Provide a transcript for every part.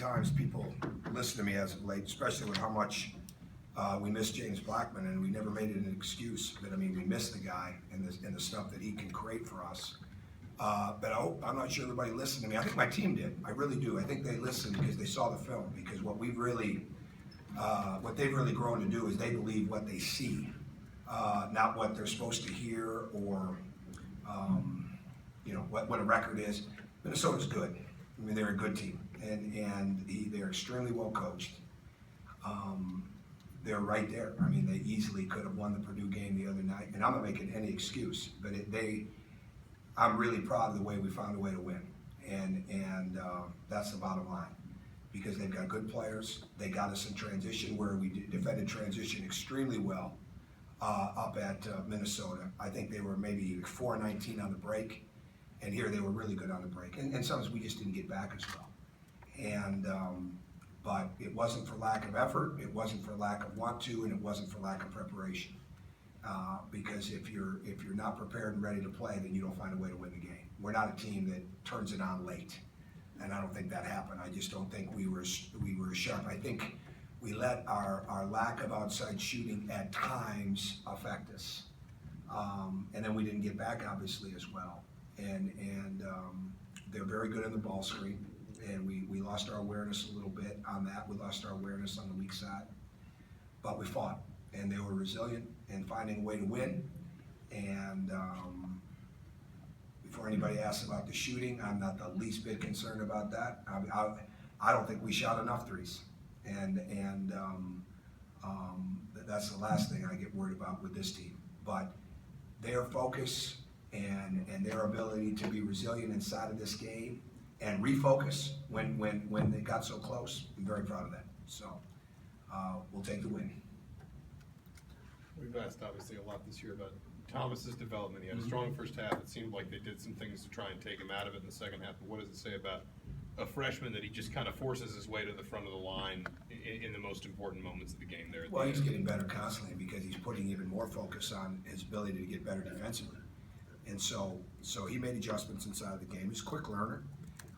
times people listen to me as of late, especially with how much we miss James Blackman, and we never made it an excuse. But I mean, we miss the guy and the stuff that he can create for us. But I'm not sure everybody listened to me. I think my team did. I really do. I think they listened because they saw the film. Because what they've really grown to do is they believe what they see, not what they're supposed to hear or what a record is. Minnesota's good. I mean, they're a good team, and they're extremely well coached. They're right there. I mean, they easily could have won the Purdue game the other night, and I'm not making any excuse, but I'm really proud of the way we found a way to win, and that's the bottom line, because they've got good players. They got us in transition where we defended transition extremely well up at Minnesota. I think they were maybe 4-19 on the break, and here they were really good on the break, and sometimes we just didn't get back as well. And but it wasn't for lack of effort, it wasn't for lack of want to, and it wasn't for lack of preparation. Because if you're not prepared and ready to play, then you don't find a way to win the game. We're not a team that turns it on late, and I don't think that happened. I just don't think we were sharp. I think we let our lack of outside shooting at times affect us, and then we didn't get back obviously as well. And they're very good in the ball screen, and we lost our awareness a little bit on that. We lost our awareness on the weak side, but we fought, and they were resilient in finding a way to win. And before anybody asks about the shooting, I'm not the least bit concerned about that. I don't think we shot enough threes, and that's the last thing I get worried about with this team. But their focus and their ability to be resilient inside of this game and refocus when they got so close, I'm very proud of that. So we'll take the win. We've asked obviously a lot this year about Thomas's development. He had a strong first half. It seemed like they did some things to try and take him out of it in the second half. But what does it say about a freshman that he just kind of forces his way to the front of the line in the most important moments of the game there? Well, he's getting better constantly because he's putting even more focus on his ability to get better defensively. And so he made adjustments inside of the game. He's a quick learner.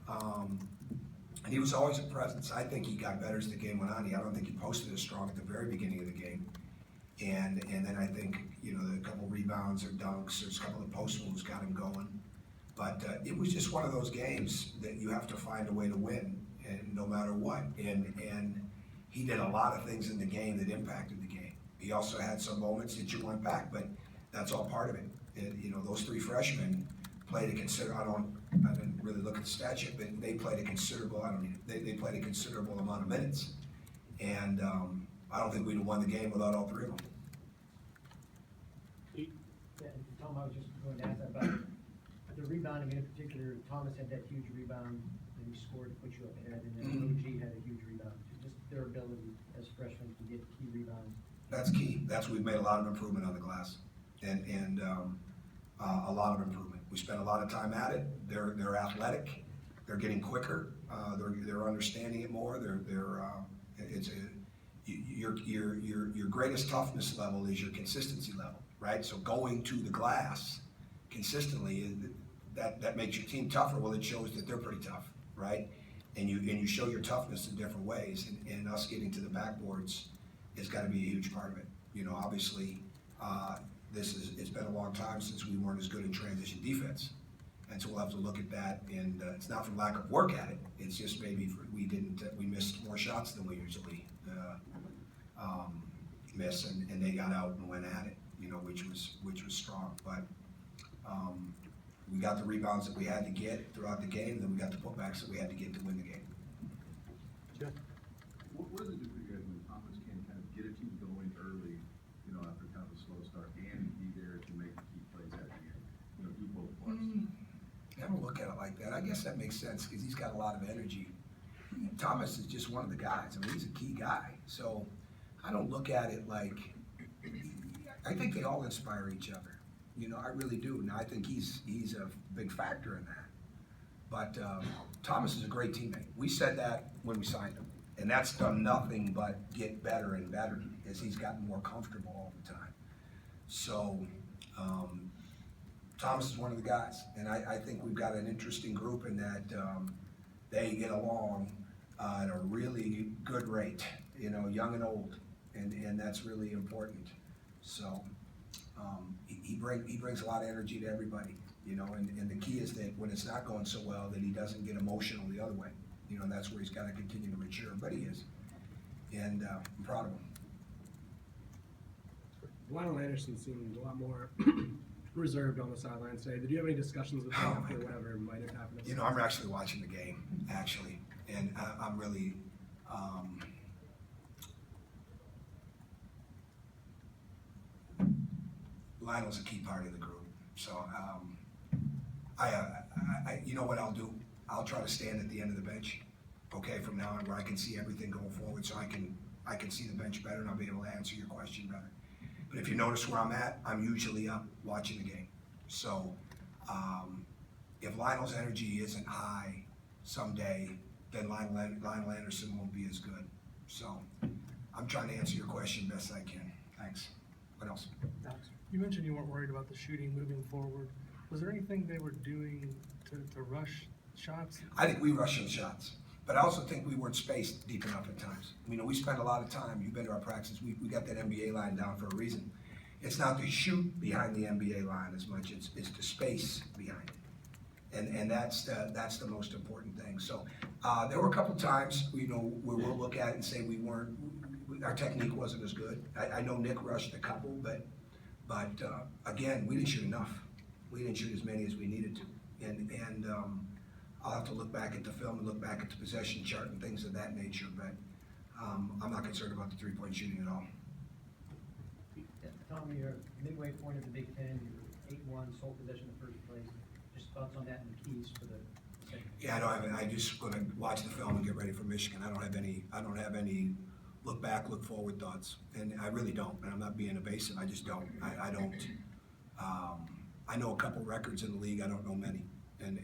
And he was always a presence. I think he got better as the game went on. I don't think he posted as strong at the very beginning of the game. And then I think, a couple rebounds or dunks, or a couple of post moves got him going. But it was just one of those games that you have to find a way to win, and no matter what. And he did a lot of things in the game that impacted the game. He also had some moments that you went back, but that's all part of it. And, those three freshmen played a considerable. I didn't really look at the stat sheet, but they played a considerable. They played a considerable amount of minutes, and I don't think we'd have won the game without all three of them. Yeah, Tom, I was just going to ask that about the rebounding in particular. Thomas had that huge rebound, and he scored to put you up ahead, and then OG had a huge rebound. Just their ability as freshmen to get key rebounds. That's key. We've made a lot of improvement on the glass, and a lot of improvement. We spent a lot of time at it. They're athletic. They're getting quicker. They're understanding it more. Your greatest toughness level is your consistency level, right? So going to the glass consistently, that makes your team tougher. Well, it shows that they're pretty tough, right? And you show your toughness in different ways. And us getting to the backboards has got to be a huge part of it. Obviously, it's been a long time since we weren't as good in transition defense. And so we'll have to look at that, and it's not from lack of work at it. It's just maybe we missed more shots than we usually miss, and they got out and went at it, which was strong. But we got the rebounds that we had to get throughout the game, and then we got the putbacks that we had to get to win the game. Jeff? What does it do for you guys when Thomas can kind of get a team going early, after kind of a slow start, and be there to make the key plays at the end, do both parts? I don't look at it like that. I guess that makes sense because he's got a lot of energy. Thomas is just one of the guys. I mean, he's a key guy. So I don't look at it like, I think they all inspire each other. I really do. And I think he's a big factor in that. But Thomas is a great teammate. We said that when we signed him. And that's done nothing but get better and better as he's gotten more comfortable all the time. So Thomas is one of the guys. And I think we've got an interesting group in that they get along at a really good rate, you know, young and old, and that's really important. So, he brings a lot of energy to everybody, you know, and the key is that when it's not going so well, that he doesn't get emotional the other way. You know, and that's where he's gotta continue to mature, but he is. And, I'm proud of him. Lionel Anderson seemed a lot more reserved on the sidelines today. Did you have any discussions with him Oh, after my God. whatever might have happened? You know, I'm actually watching the game, actually, and I'm really, Lionel's a key part of the group, so, you know what I'll do? I'll try to stand at the end of the bench, okay, from now on, where I can see everything going forward, so I can see the bench better, and I'll be able to answer your question better. But if you notice where I'm at, I'm usually up watching the game. So, if Lionel's energy isn't high someday, then Lionel Anderson won't be as good. So, I'm trying to answer your question best I can. Thanks. What else? You mentioned you weren't worried about the shooting moving forward. Was there anything they were doing to rush shots? I think we rushed some shots, but I also think we weren't spaced deep enough at times. You know, we spend a lot of time, you've been to our practices, we got that NBA line down for a reason. It's not to shoot behind the NBA line as much, it's to space behind it. And that's the most important thing. So, there were a couple times, you know, where we'll look at it and say our technique wasn't as good. I know Nick rushed a couple, but again, we didn't shoot enough. We didn't shoot as many as we needed to. And I'll have to look back at the film and look back at the possession chart and things of that nature, but I'm not concerned about the three-point shooting at all. Tom, you're midway point of the Big Ten, you're 8-1, sole possession of first place. Just thoughts on that and the keys for the second? Yeah, I just gonna watch the film and get ready for Michigan. I don't have any look back, look forward thoughts, and I really don't. And I'm not being evasive. I just don't. I don't. I know a couple records in the league. I don't know many, and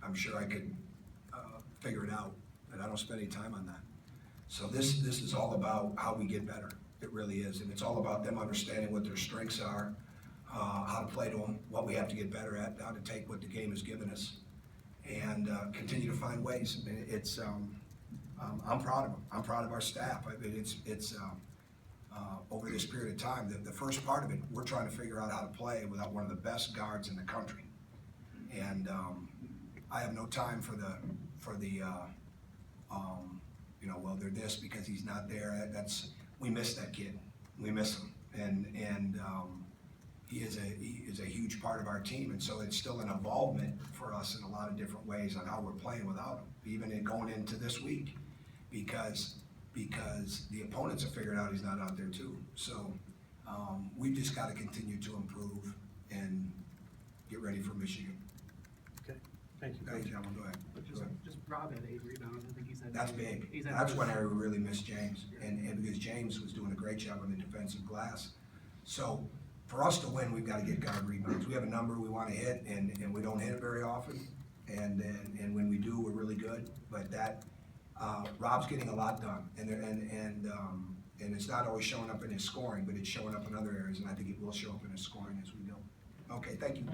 I'm sure I could figure it out, but I don't spend any time on that. So this is all about how we get better. It really is, and it's all about them understanding what their strengths are, how to play to them, what we have to get better at, how to take what the game has given us, and continue to find ways. It's I'm proud of them. I'm proud of our staff. I mean, it's over this period of time. The first part of it, we're trying to figure out how to play without one of the best guards in the country, and I have no time for the you know, well, they're this because he's not there. We miss that kid. We miss him, and he is a huge part of our team, and so it's still an involvement for us in a lot of different ways on how we're playing without him, even in going into this week, because the opponents have figured out he's not out there too. So we've just got to continue to improve and get ready for Michigan. Okay, thank you. Thank you, John. Go ahead. Go ahead. Just Rob had 8 rebounds. I think he said That's big. He's at That's when I really missed James, and because James was doing a great job on the defensive glass. So for us to win, we've got to get guard rebounds. We have a number we want to hit, and we don't hit it very often. And when we do, we're really good. But Rob's getting a lot done, and it's not always showing up in his scoring, but it's showing up in other areas, and I think it will show up in his scoring as we go. Okay, thank you.